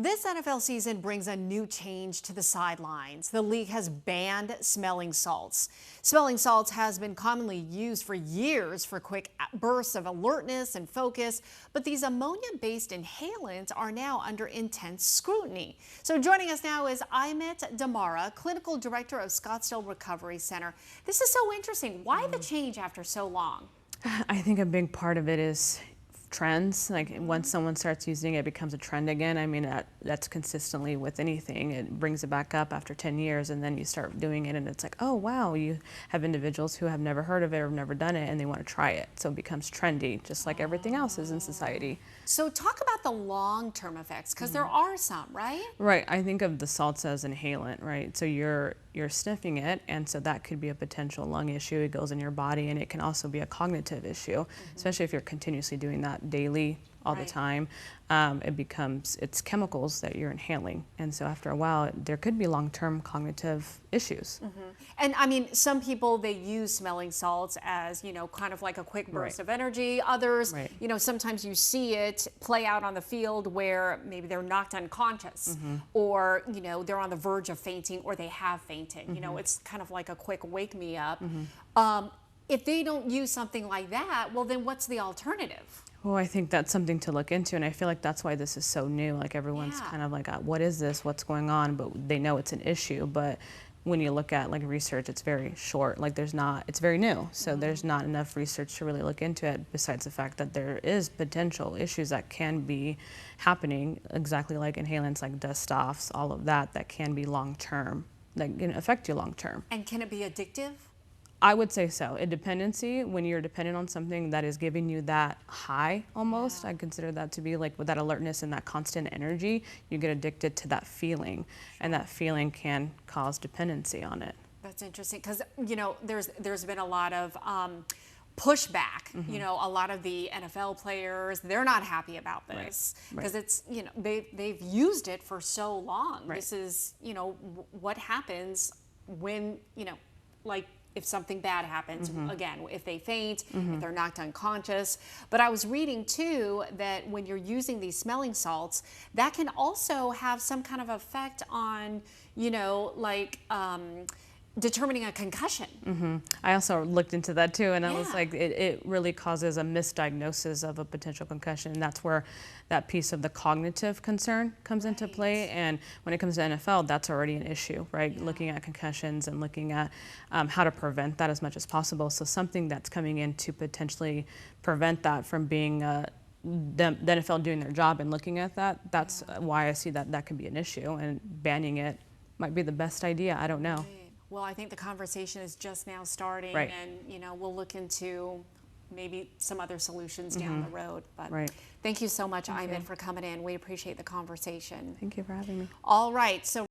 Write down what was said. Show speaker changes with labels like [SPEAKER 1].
[SPEAKER 1] This NFL season brings a new change to the sidelines. The league has banned smelling salts. Smelling salts has been commonly used for years for quick bursts of alertness and focus, but these ammonia-based inhalants are now under intense scrutiny. So joining us now is Amit Damara, Clinical Director of Scottsdale Recovery Center. This is so interesting. Why the change after so long?
[SPEAKER 2] I think a big part of it is trends. Like once someone starts using it, it becomes a trend again. I mean, that's consistently with anything. It brings it back up after 10 years and then you start doing it and it's like, oh wow, you have individuals who have never heard of it or never done it and they want to try it. So it becomes trendy, just like everything else is in society.
[SPEAKER 1] So talk about the long-term effects, because there are some, right?
[SPEAKER 2] Right. I think of the salts as inhalant, right? So you're sniffing it, and so that could be a potential lung issue. It goes in your body, and it can also be a cognitive issue, especially if you're continuously doing that daily, all the time. It's chemicals that you're inhaling, and so after a while, there could be long-term cognitive issues.
[SPEAKER 1] And I mean, some people, they use smelling salts as, kind of like a quick burst of energy. Others, sometimes you see it play out on the field where maybe they're knocked unconscious or, they're on the verge of fainting or they have fainted. It's kind of like a quick wake me up. If they don't use something like that, well, then what's the alternative?
[SPEAKER 2] Well, I think that's something to look into, and I feel like that's why this is so new. Like everyone's kind of like, what is this? What's going on? But they know it's an issue. But when you look at like research, it's very short. Like it's very new. So there's not enough research to really look into it, besides the fact that there is potential issues that can be happening, exactly like inhalants, like dust offs, all of that can be long-term, like can affect you long-term.
[SPEAKER 1] And can it be addictive?
[SPEAKER 2] I would say so. A dependency, when you're dependent on something that is giving you that high almost, I consider that to be like with that alertness and that constant energy, you get addicted to that feeling, and that feeling can cause dependency on it.
[SPEAKER 1] That's interesting because, there's been a lot of pushback. A lot of the NFL players, they're not happy about this because it's, they've used it for so long. This is, what happens when, like, if something bad happens, again, if they faint, if they're knocked unconscious. But I was reading too that when you're using these smelling salts, that can also have some kind of effect on, determining a concussion.
[SPEAKER 2] I also looked into that too, and I was like, it really causes a misdiagnosis of a potential concussion. And that's where that piece of the cognitive concern comes into play. And when it comes to NFL, that's already an issue, right? Looking at concussions and looking at how to prevent that as much as possible. So something that's coming in to potentially prevent that from being the NFL doing their job and looking at that, that's why I see that can be an issue, and banning it might be the best idea. I don't know.
[SPEAKER 1] Well, I think the conversation is just now starting, and we'll look into maybe some other solutions down the road. But thank you so much, Amit, for coming in. We appreciate the conversation.
[SPEAKER 2] Thank you for having me.
[SPEAKER 1] All right. So